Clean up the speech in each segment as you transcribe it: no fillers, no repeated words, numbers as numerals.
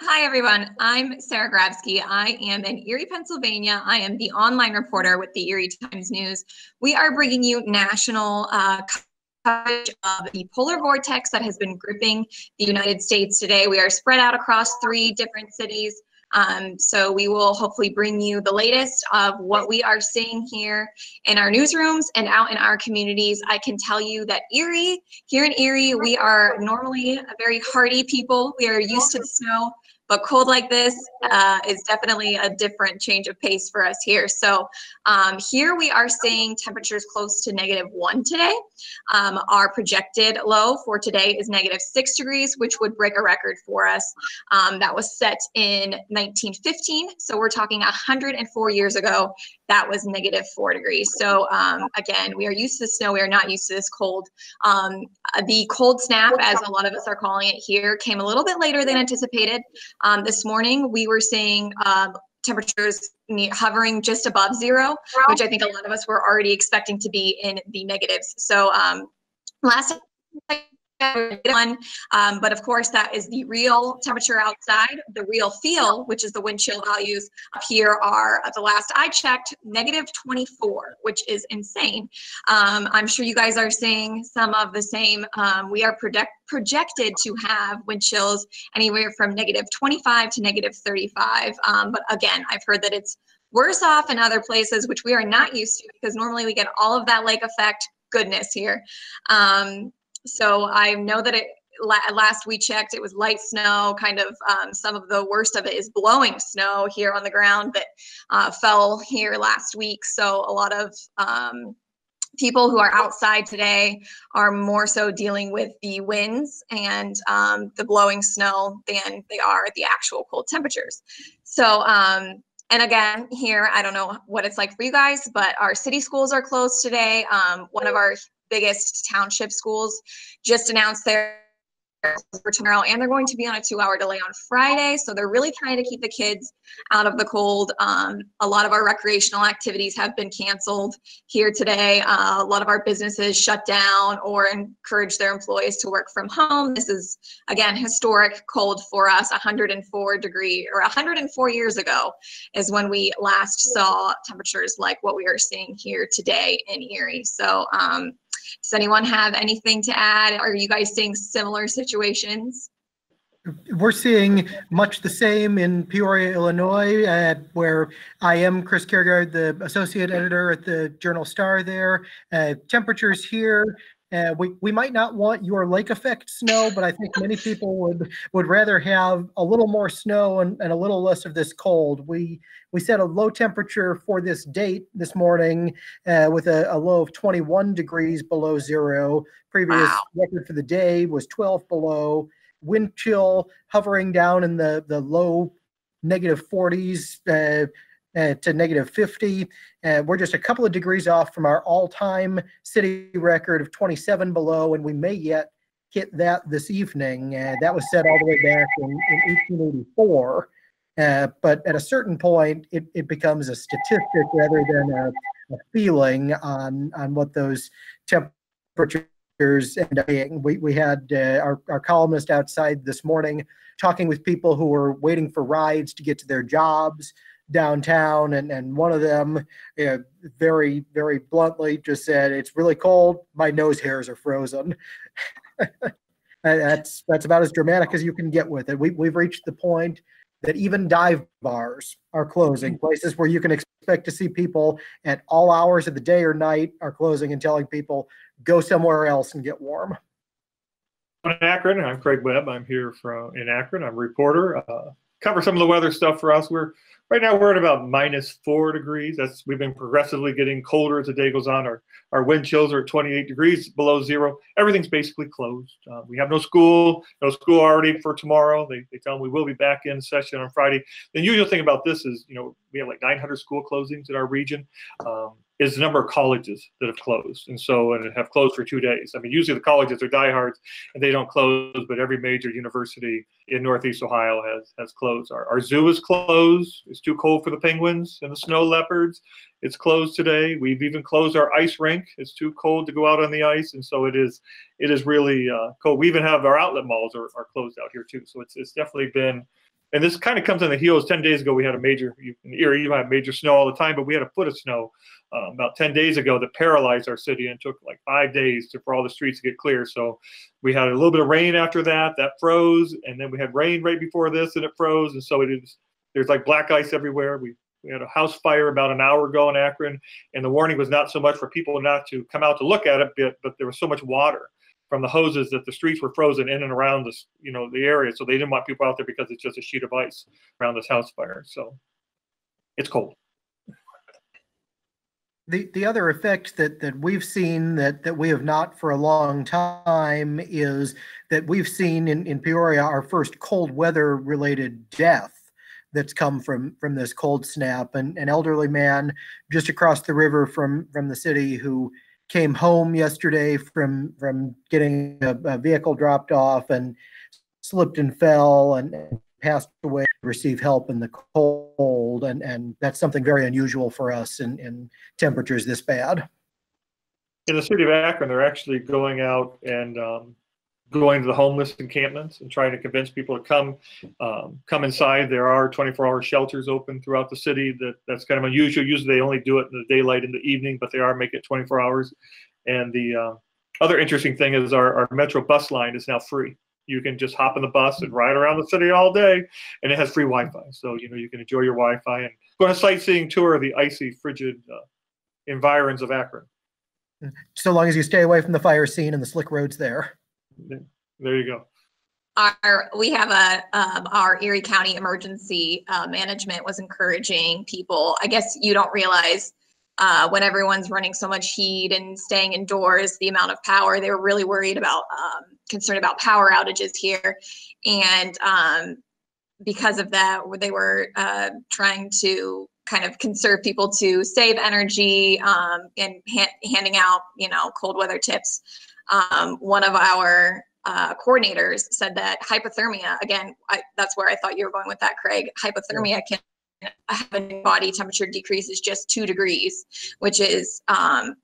Hi, everyone. I'm Sarah Grabski. I am in Erie, Pennsylvania. I am the online reporter with the Erie Times-News. We are bringing you national coverage of the polar vortex that has been gripping the United States today. We are spread out across 3 different cities. So we will hopefully bring you the latest of what we are seeing here in our newsrooms and out in our communities. I can tell you that here in Erie, we are normally a very hardy people. We are used to the snow, but cold like this is definitely a different change of pace for us here. So here we are seeing temperatures close to -1 today. Our projected low for today is -6 degrees, which would break a record for us. That was set in 1915. So we're talking 104 years ago. That was -4 degrees. So again, we are used to the snow. We are not used to this cold. The cold snap, as a lot of us are calling it here, came a little bit later than anticipated. This morning, we were seeing temperatures hovering just above 0, which I think a lot of us were already expecting to be in the negatives. So last one, but of course that is the real temperature outside. The real feel, which is the wind chill values up here, are, at the last I checked, -24, which is insane. I'm sure you guys are seeing some of the same. We are projected to have wind chills anywhere from -25 to -35. But again, I've heard that it's worse off in other places, which we are not used to, because normally we get all of that lake effect goodness here. So I know that last we checked, it was light snow, kind of some of the worst of it is blowing snow here on the ground that fell here last week. So a lot of people who are outside today are more so dealing with the winds and the blowing snow than they are the actual cold temperatures. So, and again, here, I don't know what it's like for you guys, but our city schools are closed today. One of our biggest township schools just announced their for tomorrow, and they're going to be on a 2-hour delay on Friday. So they're really trying to keep the kids out of the cold. A lot of our recreational activities have been canceled here today. A lot of our businesses shut down or encourage their employees to work from home. This is, again, historic cold for us. 104 years ago is when we last saw temperatures like what we are seeing here today in Erie. So does anyone have anything to add? Are you guys seeing similar situations? We're seeing much the same in Peoria, Illinois, where I am Chris Kaergard, the associate editor at the Journal Star there. Temperatures here, we might not want your lake effect snow, but I think many people would rather have a little more snow and a little less of this cold. We set a low temperature for this date this morning with a low of 21 degrees below 0. Previous record for the day was 12 below. Wind chill hovering down in the low -40s to -50. We're just a couple of degrees off from our all-time city record of 27 below, and we may yet hit that this evening. That was set all the way back in 1884. But at a certain point, it becomes a statistic rather than a feeling on what those temperatures end up being. We had our columnist outside this morning talking with people who were waiting for rides to get to their jobs downtown, and one of them very, very bluntly just said, "It's really cold, my nose hairs are frozen." That's about as dramatic as you can get with it. We've reached the point that even dive bars are closing. Places where you can expect to see people at all hours of the day or night are closing and telling people, go somewhere else and get warm. In Akron, I'm Craig Webb. I'm here in Akron. I'm a reporter. Cover some of the weather stuff for us. Right now we're at about -4 degrees. We've been progressively getting colder as the day goes on. Our wind chills are at 28 degrees below 0. Everything's basically closed. We have no school already for tomorrow. They tell them we will be back in session on Friday. The usual thing about this is, we have like 900 school closings in our region. Is the number of colleges that have closed and have closed for 2 days. I mean, usually the colleges are diehards and they don't close, but every major university in Northeast Ohio has closed. Our zoo is closed. It's too cold for the penguins and the snow leopards. It's closed today. We've even closed our ice rink. It's too cold to go out on the ice, and so it is really cold. We even have our outlet malls are closed out here too. So it's definitely been And this kind of comes on the heels. 10 days ago, we had a major, in Erie, you have major snow all the time, but we had a foot of snow about 10 days ago that paralyzed our city and took like 5 days for all the streets to get clear. So we had a little bit of rain after that froze, and then we had rain right before this and it froze. And so there's like black ice everywhere. We had a house fire about an hour ago in Akron, and the warning was not so much for people not to come out to look at it, but there was so much water from the hoses that the streets were frozen in and around this, the area. So they didn't want people out there because it's just a sheet of ice around this house fire. So it's cold. The other effect that we've seen that we have not for a long time is that we've seen in Peoria our first cold weather related death that's come from this cold snap. An elderly man just across the river from the city who came home yesterday from getting a vehicle dropped off and slipped and fell and passed away to receive help in the cold, and that's something very unusual for us in temperatures this bad. In the city of Akron, they're actually going out and going to the homeless encampments and trying to convince people to come inside. There are 24-hour shelters open throughout the city. That's kind of unusual. Usually they only do it in the daylight in the evening, but they are making it 24 hours. And the other interesting thing is our Metro bus line is now free. You can just hop in the bus and ride around the city all day, and it has free Wi-Fi. So, you can enjoy your Wi-Fi and go on a sightseeing tour of the icy, frigid environs of Akron. So long as you stay away from the fire scene and the slick roads there. There you go. We have our Erie County Emergency Management was encouraging people. I guess you don't realize when everyone's running so much heat and staying indoors, the amount of power. They were really worried about, concerned about power outages here. And because of that, they were trying to kind of conserve people to save energy and handing out, cold weather tips. One of our coordinators said that hypothermia, again, that's where I thought you were going with that, Craig. Hypothermia can have a body temperature decreases just 2 degrees, which is, and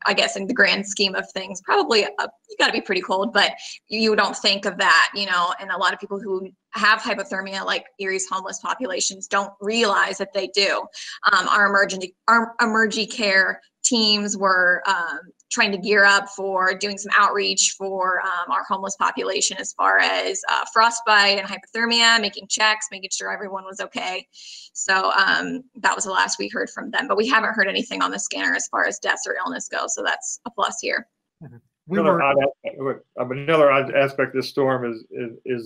I guess in the grand scheme of things, probably you got to be pretty cold, but you don't think of that, and a lot of people who have hypothermia, like Erie's homeless populations, don't realize that they do. Our emergency care teams were trying to gear up for doing some outreach for our homeless population as far as frostbite and hypothermia, making checks, making sure everyone was okay. So that was the last we heard from them, but we haven't heard anything on the scanner as far as deaths or illness go. So that's a plus here. Mm-hmm. Another odd aspect of this storm is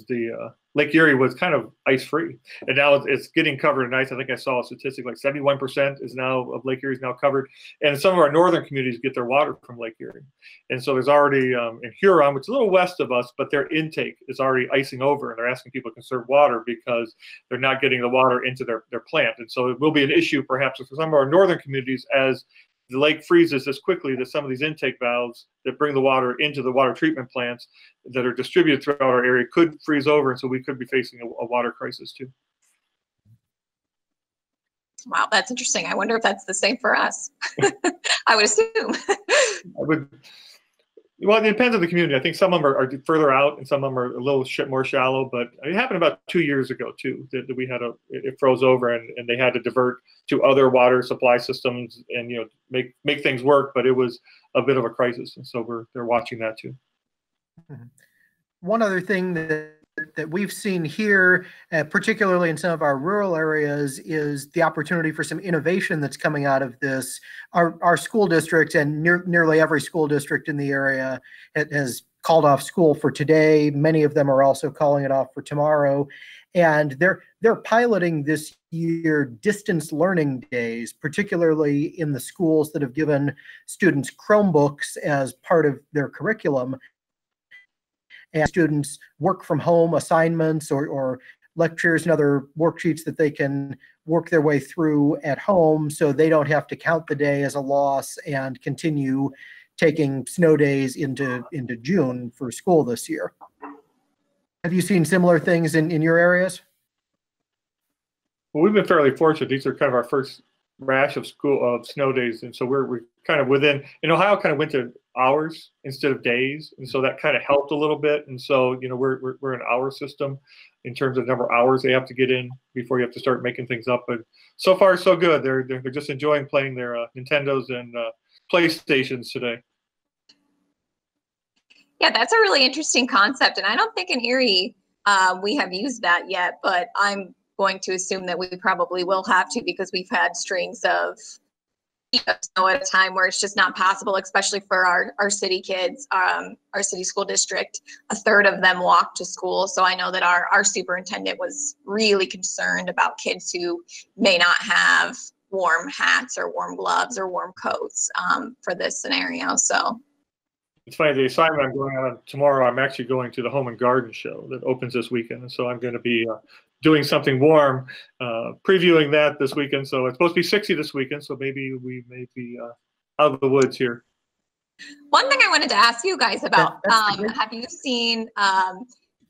the Lake Erie was kind of ice free, and now it's getting covered in ice. I think I saw a statistic like 71% is now of Lake Erie is now covered, and some of our northern communities get their water from Lake Erie, and so there's already in Huron, which is a little west of us, but their intake is already icing over, and they're asking people to conserve water because they're not getting the water into their plant, and so it will be an issue perhaps for some of our northern communities as the lake freezes this quickly that some of these intake valves that bring the water into the water treatment plants that are distributed throughout our area could freeze over, and so we could be facing a water crisis too. Wow, that's interesting. I wonder if that's the same for us. I would assume. Well, it depends on the community. I think some of them are further out and some of them are a little more shallow, but it happened about 2 years ago too, that we had it froze over and they had to divert to other water supply systems and, make things work, but it was a bit of a crisis. And so they're watching that too. Mm-hmm. One other thing that we've seen here, particularly in some of our rural areas, is the opportunity for some innovation that's coming out of this. Our school district and nearly every school district in the area has called off school for today. Many of them are also calling it off for tomorrow. And they're piloting this year distance learning days, particularly in the schools that have given students Chromebooks as part of their curriculum. And students work from home assignments or lectures and other worksheets that they can work their way through at home, so they don't have to count the day as a loss and continue taking snow days into June for school this year. Have you seen similar things in your areas? Well, we've been fairly fortunate. These are kind of our first rash of snow days, and so we're kind of within. In Ohio, kind of went to hours instead of days, and so that kind of helped a little bit. And so we're an hour system in terms of number of hours they have to get in before you have to start making things up. But so far so good. They're just enjoying playing their Nintendos and PlayStations today. Yeah, that's a really interesting concept, and I don't think in Erie we have used that yet, but I'm going to assume that we probably will have to, because we've had strings of snow at a time where it's just not possible, especially for our city kids, our city school district. A third of them walk to school. So I know that our superintendent was really concerned about kids who may not have warm hats or warm gloves or warm coats for this scenario. So it's funny, the assignment I'm going on tomorrow, I'm actually going to the Home and Garden Show that opens this weekend. And so I'm going to be doing something warm, previewing that this weekend. So it's supposed to be 60 this weekend. So maybe we may be out of the woods here. One thing I wanted to ask you guys about, have you seen,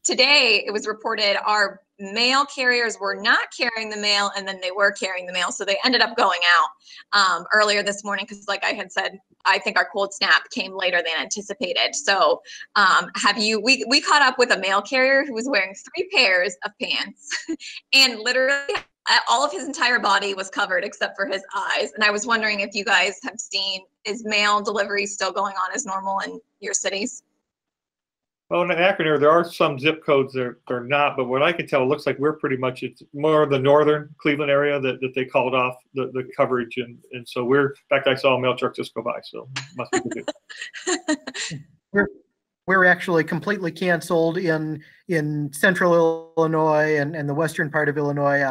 today it was reported our mail carriers were not carrying the mail, and then they were carrying the mail. So they ended up going out earlier this morning because, like I had said, I think our cold snap came later than anticipated. So we caught up with a mail carrier who was wearing 3 pairs of pants and literally all of his entire body was covered except for his eyes. And I was wondering if you guys have seen, is mail delivery still going on as normal in your cities? Well, in Akron, there are some zip codes that they're not, but what I can tell, it looks like we're pretty much, it's more of the northern Cleveland area that they called off the coverage. And so in fact, I saw a mail truck just go by, so must be good. We're actually completely canceled in central Illinois and the western part of Illinois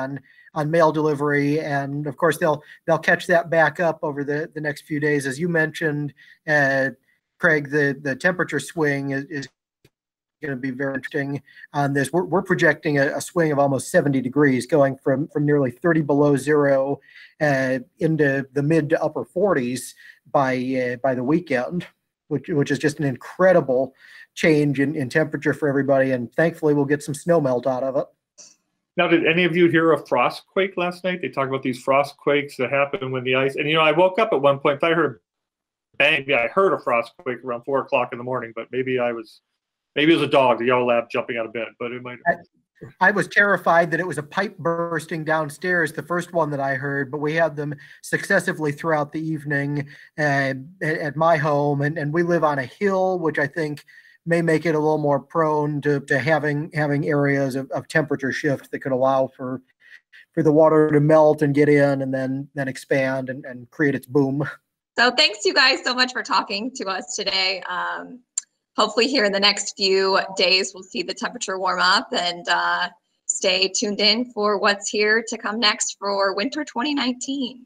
on mail delivery. And of course, they'll catch that back up over the next few days. As you mentioned, Craig, the temperature swing is going to be very interesting on this. We're projecting a swing of almost 70 degrees, going from nearly 30 below zero into the mid to upper 40s by the weekend, which is just an incredible change in temperature for everybody. And thankfully, we'll get some snow melt out of it. Now, did any of you hear a frost quake last night? They talk about these frost quakes that happen when the ice, and I woke up at one point, I heard bang, I heard a frost quake around 4 o'clock in the morning, but maybe it was a dog, the yellow lab jumping out of bed, but it might. I was terrified that it was a pipe bursting downstairs, the first one that I heard, but we had them successively throughout the evening at my home. And we live on a hill, which I think may make it a little more prone to having areas of temperature shift that could allow for the water to melt and get in and then expand and create its boom. So thanks you guys so much for talking to us today. Hopefully here in the next few days, we'll see the temperature warm up, and stay tuned in for what's here to come next for winter 2019.